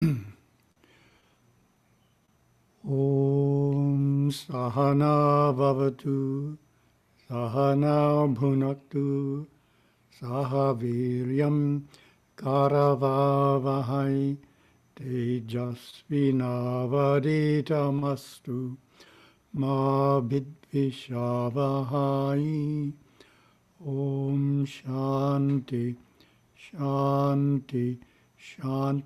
Om Sahana Bhavatu Sahana Bhunaktu Sahaviryam Karavavahai Tejasvinavaditamastu Ma Bidvishavahai. Om Shanti Shanti Shanti.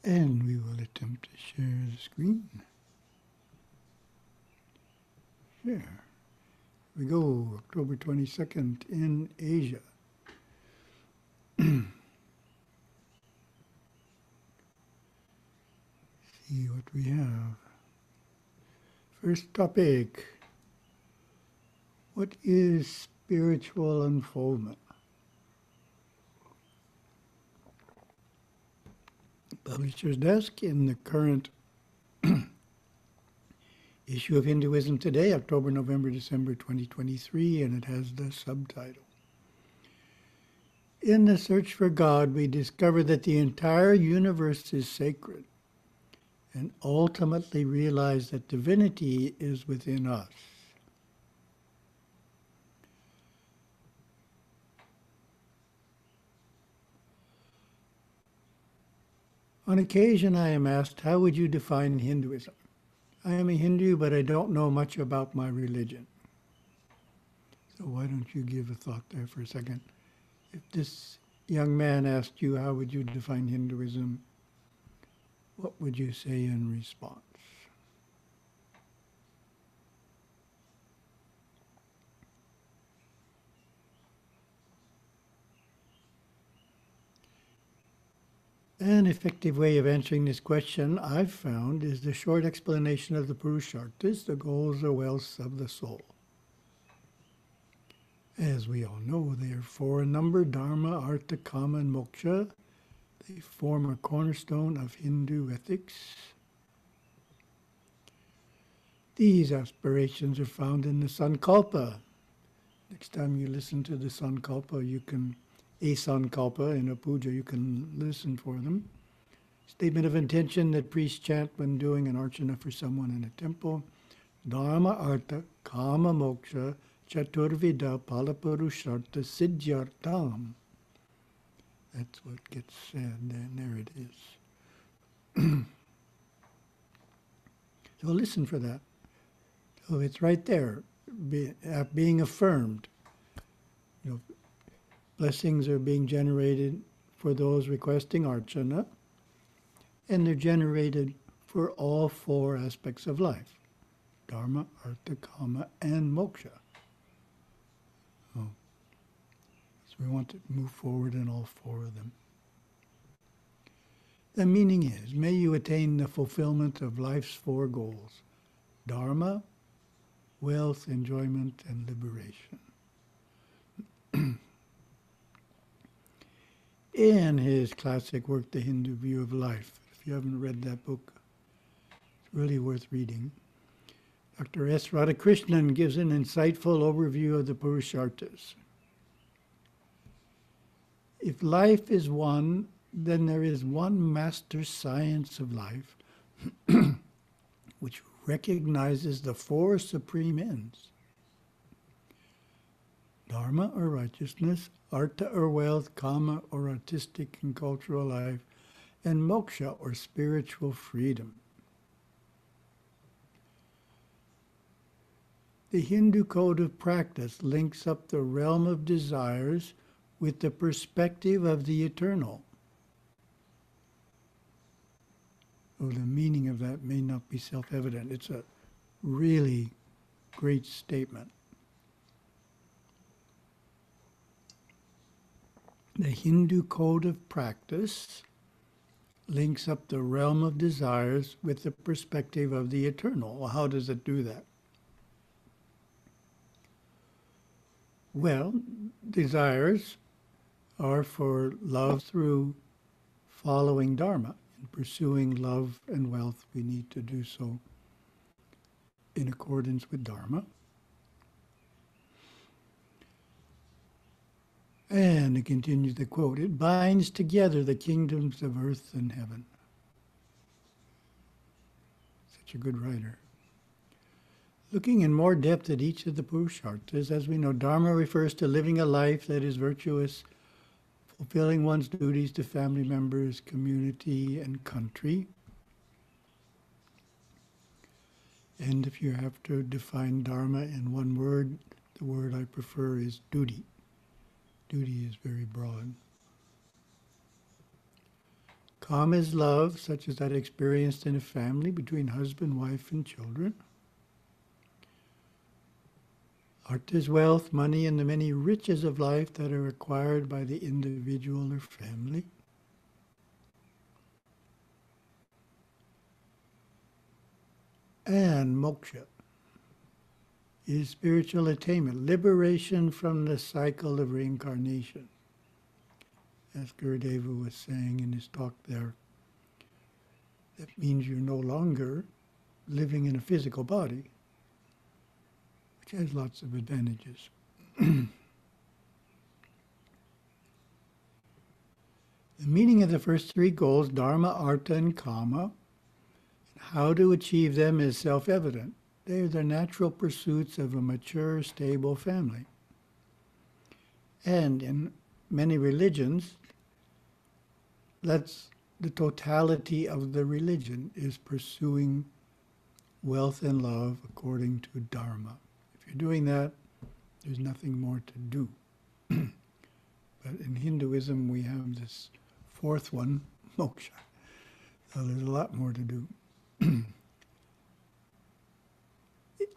And we will attempt to share the screen. Share. We go, October 22nd in Asia. See what we have. First topic. What is spiritual unfoldment? Publisher's Desk in the current issue of Hinduism Today, October, November, December 2023, and it has the subtitle. In the search for God, we discover that the entire universe is sacred and ultimately realize that divinity is within us. On occasion, I am asked, how would you define Hinduism? I am a Hindu, but I don't know much about my religion. So why don't you give a thought there for a second? If this young man asked you, how would you define Hinduism? What would you say in response? An effective way of answering this question I've found is the short explanation of the Purusharthas, the goals or wealths of the soul. As we all know, they are four in number: Dharma, Artha, Kama, and Moksha. They form a cornerstone of Hindu ethics. These aspirations are found in the Sankalpa. Next time you listen to the Sankalpa, a Sankalpa in a puja, you can listen for them. Statement of intention that priests chant when doing an archana for someone in a temple. Dharma, Artha, Kama, Moksha, Chaturvida, Palapurushartha, Siddhyartham. That's what gets said, and there it is. So listen for that. So it's right there, being affirmed. You know, blessings are being generated for those requesting archana, and they're generated for all four aspects of life: Dharma, Artha, Kama, and Moksha. So we want to move forward in all four of them. The meaning is, may you attain the fulfillment of life's four goals: Dharma, wealth, enjoyment, and liberation. In his classic work, The Hindu View of Life, if you haven't read that book, it's really worth reading. Dr. S. Radhakrishnan gives an insightful overview of the Purusharthas. If life is one, then there is one master science of life which recognizes the four supreme ends: Dharma or righteousness, Artha or wealth, Kama or artistic and cultural life, and Moksha or spiritual freedom. The Hindu code of practice links up the realm of desires with the perspective of the eternal. Well, the meaning of that may not be self-evident. It's a really great statement. The Hindu code of practice links up the realm of desires with the perspective of the eternal. Well, how does it do that? Well, desires are for love through following Dharma. In pursuing love and wealth, we need to do so in accordance with Dharma. And it continues the quote, it binds together the kingdoms of earth and heaven. Such a good writer. Looking in more depth at each of the Purusharthas, as we know, Dharma refers to living a life that is virtuous, fulfilling one's duties to family members, community, and country. And if you have to define Dharma in one word, the word I prefer is duty. Duty is very broad. Kama is love, such as that experienced in a family between husband, wife, and children. Artha is wealth, money, and the many riches of life that are acquired by the individual or family. And moksha is spiritual attainment, liberation from the cycle of reincarnation. As Gurudeva was saying in his talk there, that means you're no longer living in a physical body, which has lots of advantages. The meaning of the first three goals, Dharma, Artha, and Kama, and how to achieve them is self-evident. They are the natural pursuits of a mature, stable family. And in many religions, that's the totality of the religion, is pursuing wealth and love according to Dharma. If you're doing that, there's nothing more to do. But in Hinduism, we have this fourth one, moksha. So there's a lot more to do.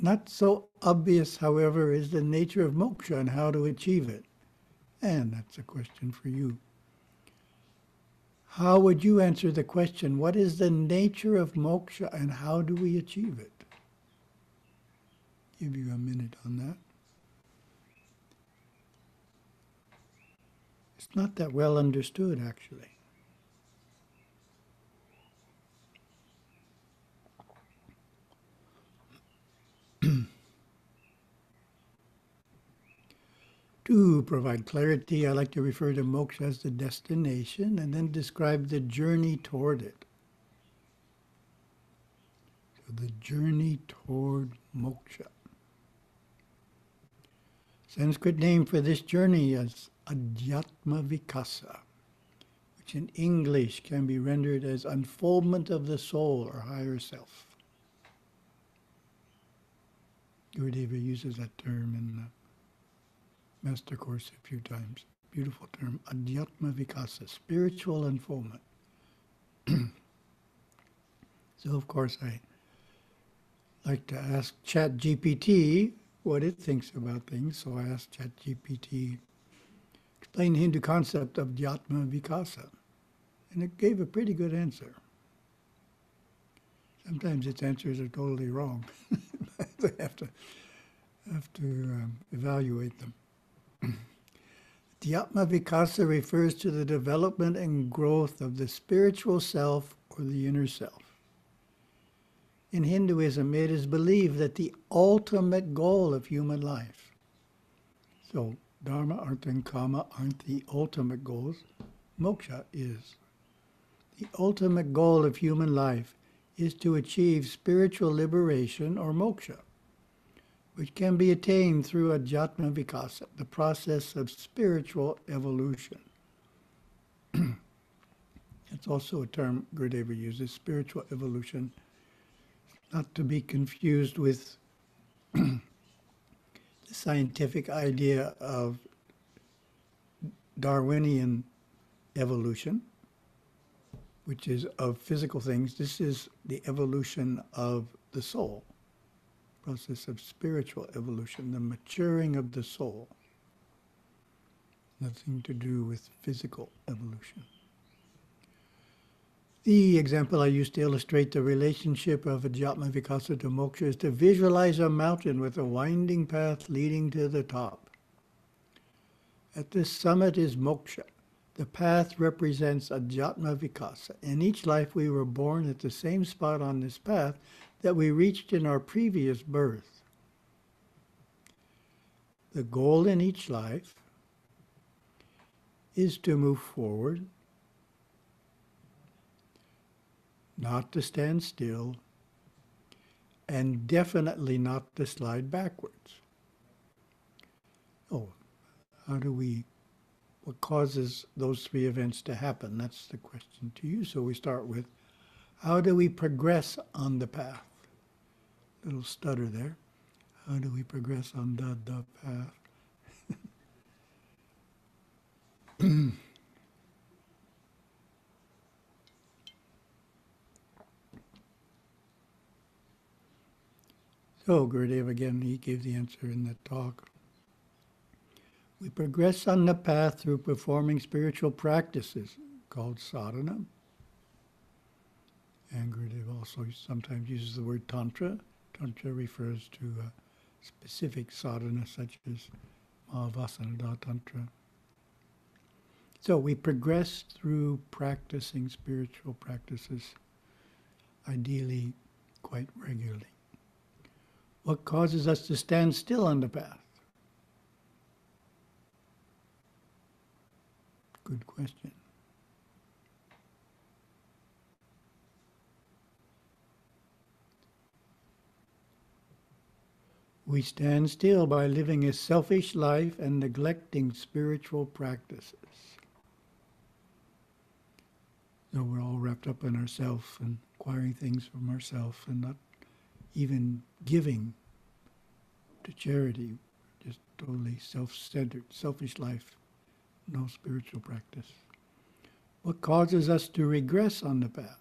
Not so obvious, however, is the nature of moksha and how to achieve it. And that's a question for you. How would you answer the question, what is the nature of moksha and how do we achieve it? Give you a minute on that. It's not that well understood, actually. To provide clarity, I like to refer to moksha as the destination and then describe the journey toward it. So the journey toward moksha. Sanskrit name for this journey is adhyatma vikasa, which in English can be rendered as unfoldment of the soul or higher self. Gurudeva uses that term in the Master Course a few times. Beautiful term, adhyatma vikasa, spiritual unfoldment. So of course I like to ask ChatGPT what it thinks about things. So I asked ChatGPT, explain the Hindu concept of adhyatma vikasa. And it gave a pretty good answer. Sometimes its answers are totally wrong. I have to evaluate them. Adhyatma vikasa refers to the development and growth of the spiritual self or the inner self. In Hinduism, it is believed that the ultimate goal of human life, so Dharma, Artha, and Kama aren't the ultimate goals, moksha is. The ultimate goal of human life is to achieve spiritual liberation or moksha, which can be attained through adhyatma vikasa, the process of spiritual evolution. It's also a term Gurudeva uses, spiritual evolution, not to be confused with the scientific idea of Darwinian evolution, which is of physical things. This is the evolution of the soul. Process of spiritual evolution, the maturing of the soul. Nothing to do with physical evolution. The example I use to illustrate the relationship of adhyatma vikasa to moksha is to visualize a mountain with a winding path leading to the top. At the summit is moksha. The path represents adhyatma vikasa. In each life we were born at the same spot on this path that we reached in our previous birth. The goal in each life is to move forward, not to stand still, and definitely not to slide backwards. Oh, what causes those three events to happen? That's the question to you. So we start with, how do we progress on the path? Little stutter there. How do we progress on the path? So Gurudeva again, he gave the answer in that talk. We progress on the path through performing spiritual practices called sadhana. And Gurudeva also sometimes uses the word tantra. Tantra refers to specific sadhana such as Mahavasana Tantra. So we progress through practicing spiritual practices, ideally quite regularly. What causes us to stand still on the path? Good question. We stand still by living a selfish life and neglecting spiritual practices. So we're all wrapped up in ourselves and acquiring things from ourselves and not even giving to charity, just totally self-centered, selfish life, no spiritual practice. What causes us to regress on the path?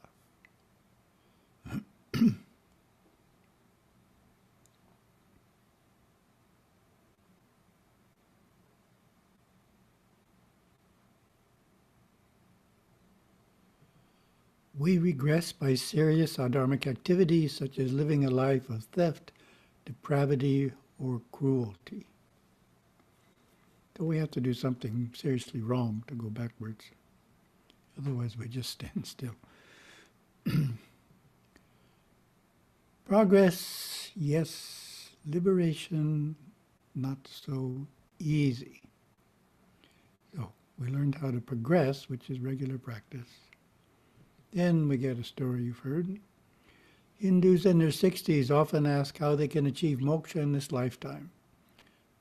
We regress by serious adharmic activities such as living a life of theft, depravity, or cruelty. So we have to do something seriously wrong to go backwards. Otherwise we just stand still. Progress, yes. Liberation, not so easy. So we learned how to progress, which is regular practice. Then we get a story you've heard. Hindus in their 60s often ask how they can achieve moksha in this lifetime.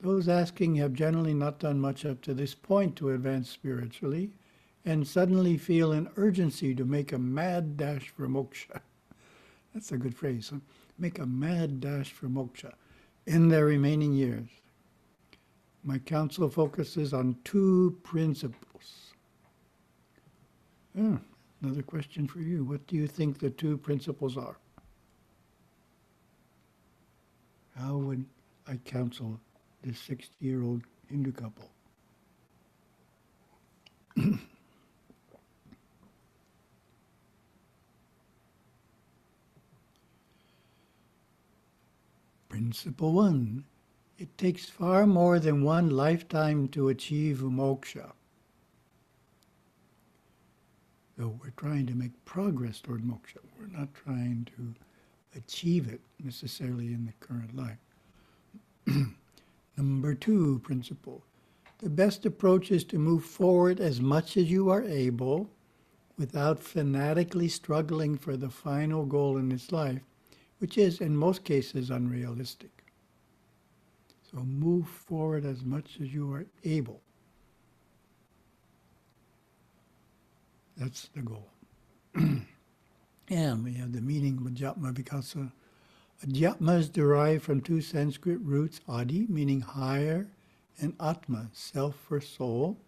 Those asking have generally not done much up to this point to advance spiritually, and suddenly feel an urgency to make a mad dash for moksha. That's a good phrase, huh? Make a mad dash for moksha in their remaining years. My counsel focuses on two principles. Another question for you. What do you think the two principles are? How would I counsel this 60-year-old Hindu couple? Principle one, it takes far more than one lifetime to achieve moksha. So we're trying to make progress toward moksha. We're not trying to achieve it necessarily in the current life. Number two principle, the best approach is to move forward as much as you are able without fanatically struggling for the final goal in this life, which is in most cases unrealistic. So move forward as much as you are able. That's the goal. And we have the meaning of adhyatma vikasa. Adhyatma is derived from two Sanskrit roots, adi, meaning higher, and atma, self or soul.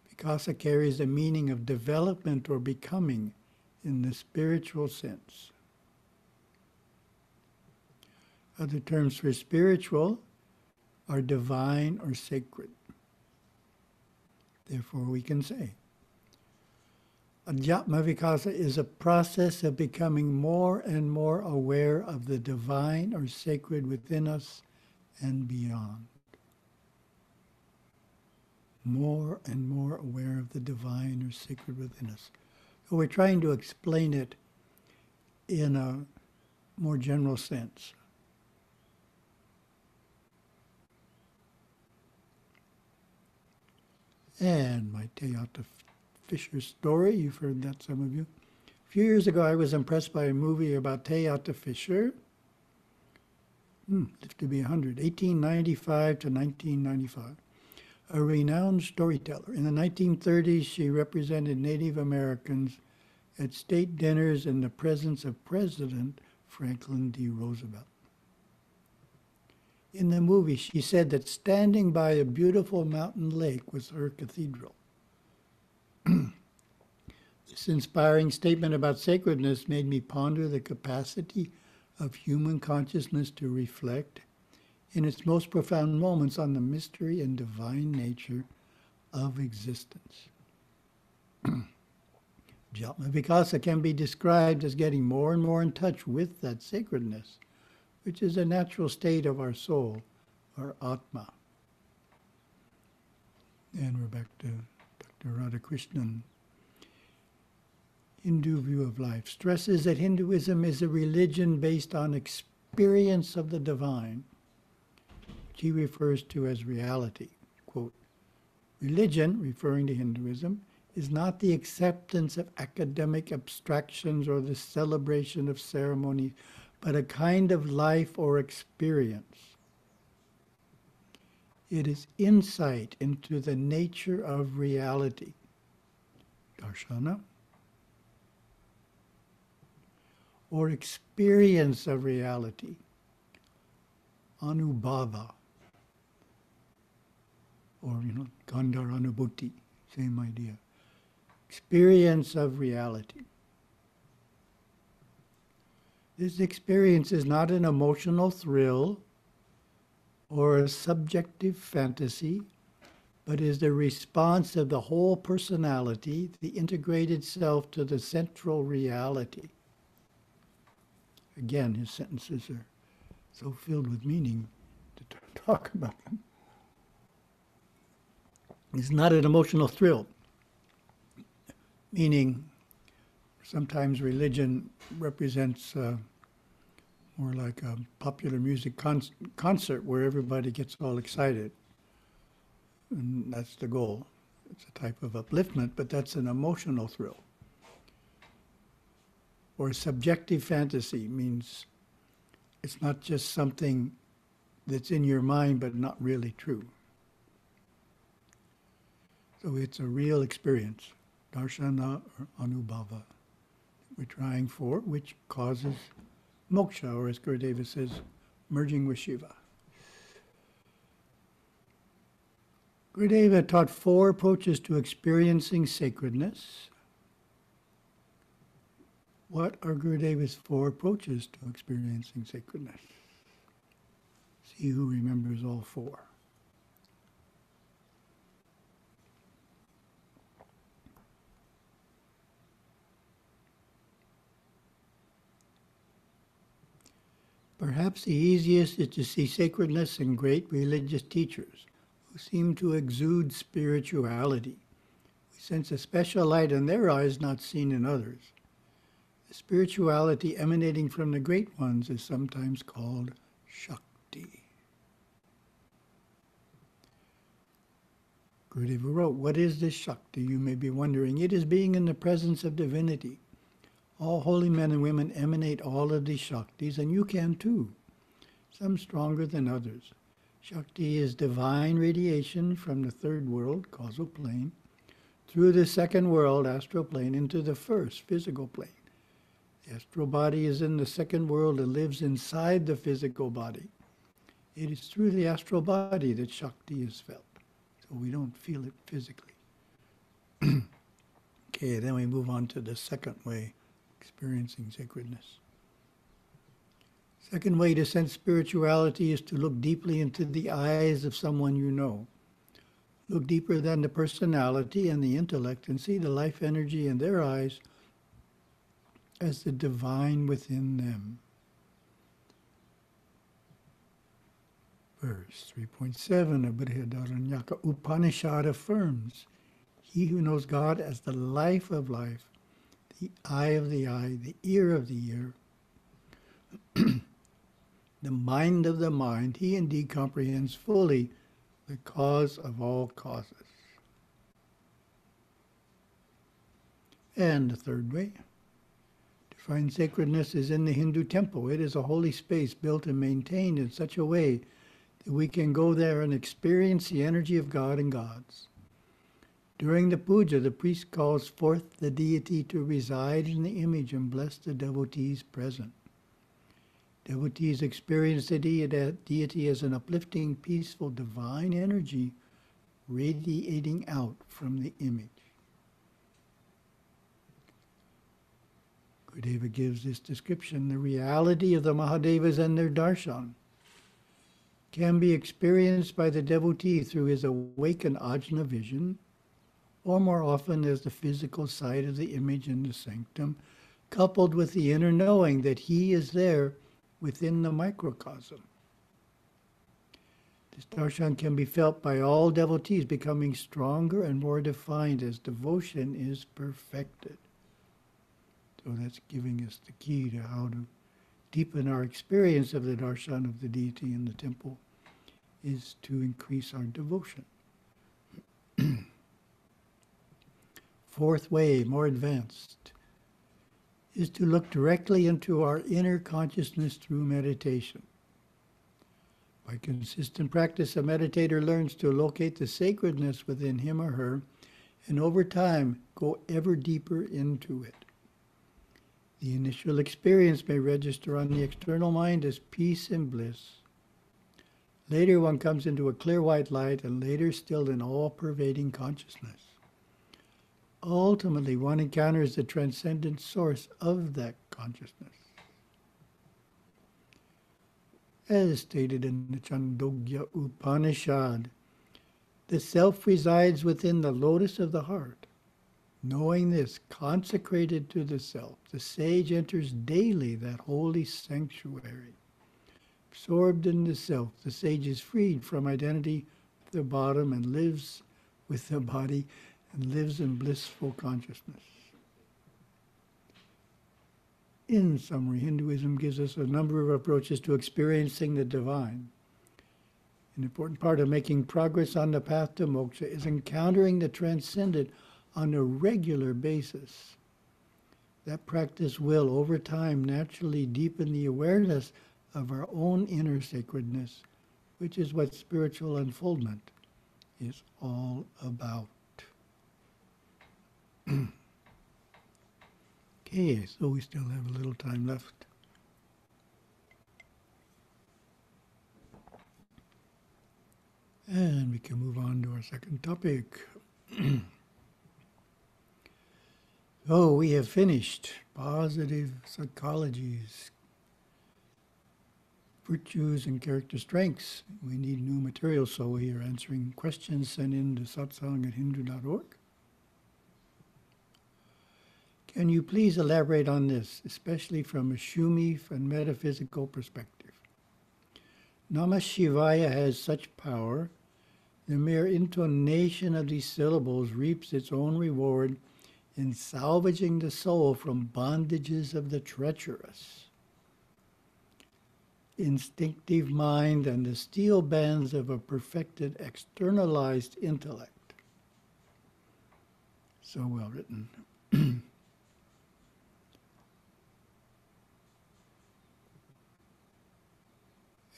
Vikasa carries the meaning of development or becoming in the spiritual sense. Other terms for spiritual are divine or sacred. Therefore, we can say, adhyatma vikasa is a process of becoming more and more aware of the divine or sacred within us and beyond. More and more aware of the divine or sacred within us. So we're trying to explain it in a more general sense. And my Teata Fisher story, you've heard that, some of you. A few years ago, I was impressed by a movie about Teata Fisher. Lived to be 100, 1895 to 1995. A renowned storyteller. In the 1930s, she represented Native Americans at state dinners in the presence of President Franklin D. Roosevelt. In the movie, she said that standing by a beautiful mountain lake was her cathedral. This inspiring statement about sacredness made me ponder the capacity of human consciousness to reflect, in its most profound moments, on the mystery and divine nature of existence. Japa vikasa can be described as getting more and more in touch with that sacredness, which is a natural state of our soul, our atma. And we're back to Dr. Radhakrishnan. Hindu view of life stresses that Hinduism is a religion based on experience of the divine, which he refers to as reality. Quote, religion, referring to Hinduism, is not the acceptance of academic abstractions or the celebration of ceremonies, but a kind of life or experience. It is insight into the nature of reality. Darshana. Or experience of reality. Anubhava. Or, Gandharanubhuti, same idea. Experience of reality. This experience is not an emotional thrill or a subjective fantasy, but is the response of the whole personality, the integrated self, to the central reality. Again, his sentences are so filled with meaning to talk about them. It's not an emotional thrill, meaning sometimes religion represents more like a popular music concert where everybody gets all excited. And that's the goal. It's a type of upliftment, but that's an emotional thrill. Or subjective fantasy means it's not just something that's in your mind but not really true. So it's a real experience, darshana or anubhava, we're trying for, which causes moksha, or as Gurudeva says, merging with Shiva. Gurudeva taught 4 approaches to experiencing sacredness. What are Gurudeva's 4 approaches to experiencing sacredness? See who remembers all 4. Perhaps the easiest is to see sacredness in great religious teachers who seem to exude spirituality. We sense a special light in their eyes not seen in others. The spirituality emanating from the great ones is sometimes called Shakti. Gurudeva wrote, what is this Shakti? You may be wondering. It is being in the presence of divinity. All holy men and women emanate all of these Shaktis, and you can too, some stronger than others. Shakti is divine radiation from the 3rd world, causal plane, through the 2nd world, astral plane, into the 1st, physical plane. The astral body is in the 2nd world and lives inside the physical body. It is through the astral body that Shakti is felt, so we don't feel it physically. Okay, then we move on to the 2nd way, experiencing sacredness. 2nd way to sense spirituality is to look deeply into the eyes of someone you know. Look deeper than the personality and the intellect and see the life energy in their eyes as the divine within them. Verse 3.7 of Brihadaranyaka Upanishad affirms, he who knows God as the life of life, the eye of the eye, the ear of the ear, the mind of the mind, he indeed comprehends fully the cause of all causes. And the third way, to find sacredness, is in the Hindu temple. It is a holy space built and maintained in such a way that we can go there and experience the energy of God and gods. During the puja, the priest calls forth the deity to reside in the image and bless the devotees present. Devotees experience the deity as an uplifting, peaceful, divine energy radiating out from the image. Gurudeva gives this description: the reality of the Mahadevas and their darshan can be experienced by the devotee through his awakened ajna vision, or more often as the physical sight of the image in the sanctum, coupled with the inner knowing that he is there within the microcosm. This darshan can be felt by all devotees, becoming stronger and more defined as devotion is perfected. So that's giving us the key to how to deepen our experience of the darshan of the deity in the temple, is to increase our devotion. Fourth way, more advanced, is to look directly into our inner consciousness through meditation. By consistent practice, a meditator learns to locate the sacredness within him or her, and over time go ever deeper into it. The initial experience may register on the external mind as peace and bliss. Later one comes into a clear white light, and later still in all-pervading consciousness. Ultimately, one encounters the transcendent source of that consciousness. As stated in the Chandogya Upanishad, the self resides within the lotus of the heart. Knowing this, consecrated to the self, the sage enters daily that holy sanctuary. Absorbed in the self, the sage is freed from identity with the bottom and lives with the body and lives in blissful consciousness. In summary, Hinduism gives us a number of approaches to experiencing the divine. An important part of making progress on the path to moksha is encountering the transcendent on a regular basis. That practice will, over time, naturally deepen the awareness of our own inner sacredness, which is what spiritual unfoldment is all about. Okay, so we still have a little time left. And we can move on to our second topic. So we have finished positive psychologies, virtues and character strengths. We need new material, so we are answering questions sent in to satsang@hindu.org. Can you please elaborate on this, especially from a Shumi and metaphysical perspective? Namasivaya has such power, the mere intonation of these syllables reaps its own reward in salvaging the soul from bondages of the treacherous. Instinctive mind and the steel bands of a perfected externalized intellect. So well written.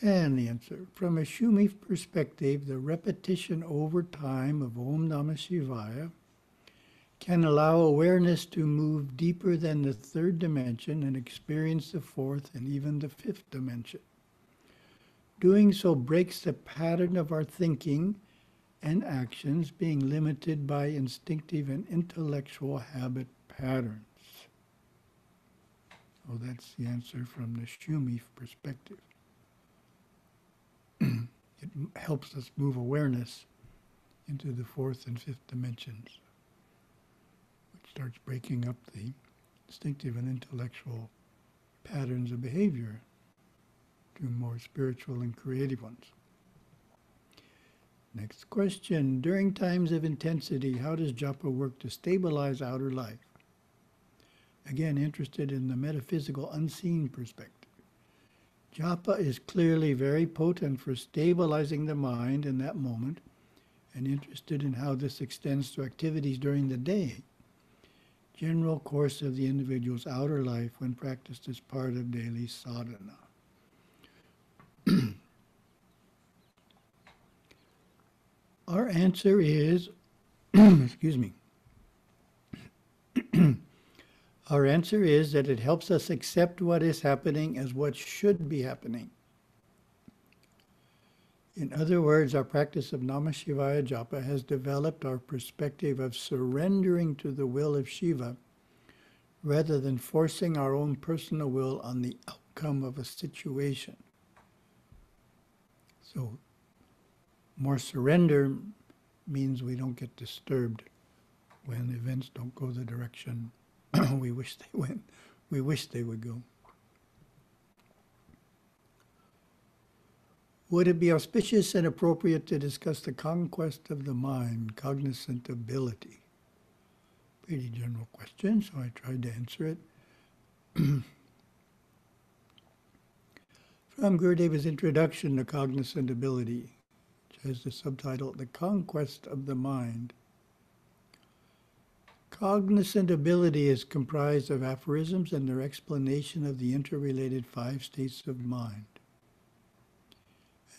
And the answer, from a Shumi perspective, the repetition over time of Om Namasivaya can allow awareness to move deeper than the third dimension and experience the fourth and even the fifth dimension. Doing so breaks the pattern of our thinking and actions being limited by instinctive and intellectual habit patterns. So that's the answer from the Shumi perspective. It helps us move awareness into the fourth and fifth dimensions, which starts breaking up the instinctive and intellectual patterns of behavior to more spiritual and creative ones. Next question. During times of intensity, how does japa work to stabilize outer life? Again, interested in the metaphysical unseen perspective. Japa is clearly very potent for stabilizing the mind in that moment, and interested in how this extends to activities during the day. general course of the individual's outer life when practiced as part of daily sadhana? Our answer is, excuse me, our answer is that it helps us accept what is happening as what should be happening. In other words, our practice of Namasivaya japa has developed our perspective of surrendering to the will of Shiva rather than forcing our own personal will on the outcome of a situation. So, more surrender means we don't get disturbed when events don't go the direction we wish they went. We wish they would go. Would it be auspicious and appropriate to discuss the conquest of the mind, cognizantability? Pretty general question, so I tried to answer it. From Gurudeva's introduction to Cognizantability, which has the subtitle, The Conquest of the Mind. Cognizantability is comprised of aphorisms and their explanation of the interrelated 5 states of mind.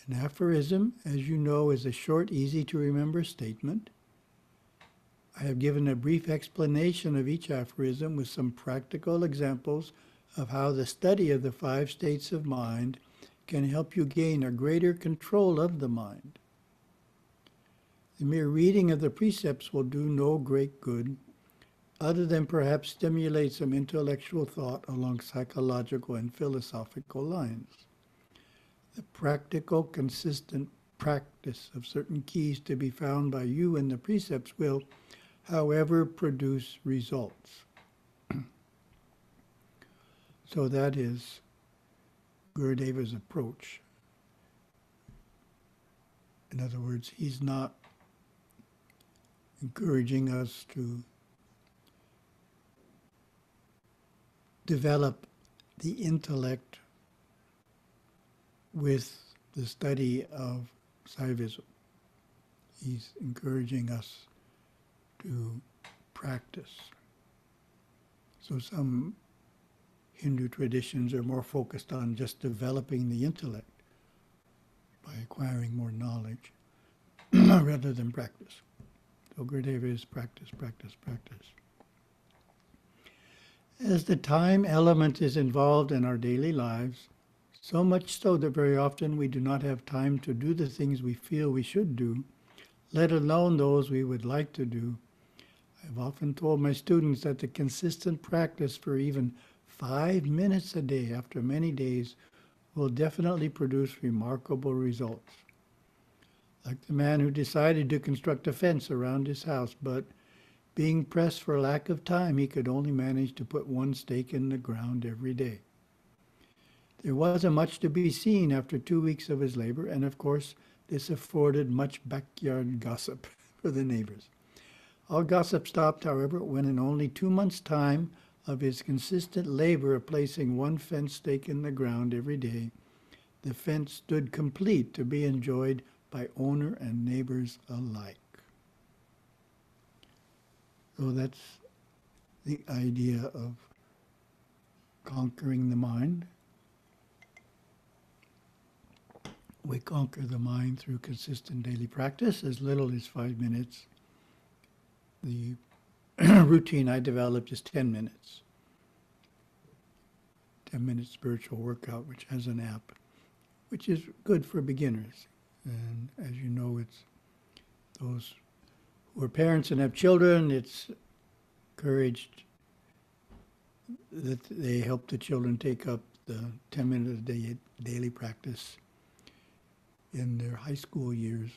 An aphorism, as you know, is a short, easy-to-remember statement. I have given a brief explanation of each aphorism with some practical examples of how the study of the 5 states of mind can help you gain a greater control of the mind. The mere reading of the precepts will do no great good, other than perhaps stimulate some intellectual thought along psychological and philosophical lines. The practical, consistent practice of certain keys to be found by you in the precepts will, however, produce results. So that is Gurudeva's approach. In other words, he's not encouraging us to develop the intellect with the study of Saivism. He's encouraging us to practice. So some Hindu traditions are more focused on just developing the intellect by acquiring more knowledge rather than practice. So Gurudeva is practice, practice, practice. As the time element is involved in our daily lives, so much so that very often we do not have time to do the things we feel we should do, let alone those we would like to do. I've often told my students that the consistent practice for even 5 minutes a day after many days will definitely produce remarkable results. Like the man who decided to construct a fence around his house, but being pressed for lack of time, he could only manage to put 1 stake in the ground every day. There wasn't much to be seen after 2 weeks of his labor, and of course, this afforded much backyard gossip for the neighbors. All gossip stopped, however, when in only 2 months' time of his consistent labor of placing 1 fence stake in the ground every day, the fence stood complete to be enjoyed by owner and neighbors alike. So that's the idea of conquering the mind. We conquer the mind through consistent daily practice, as little as 5 minutes. The routine I developed is 10 minutes. 10-minute spiritual workout, which has an app, which is good for beginners. And as you know, it's those who are parents and have children, it's encouraged that they help the children take up the 10-minute a day daily practice in their high school years,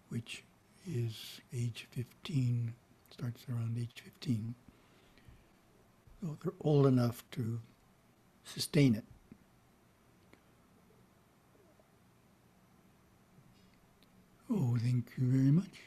which is age 15, starts around age 15. So they're old enough to sustain it. Oh, thank you very much.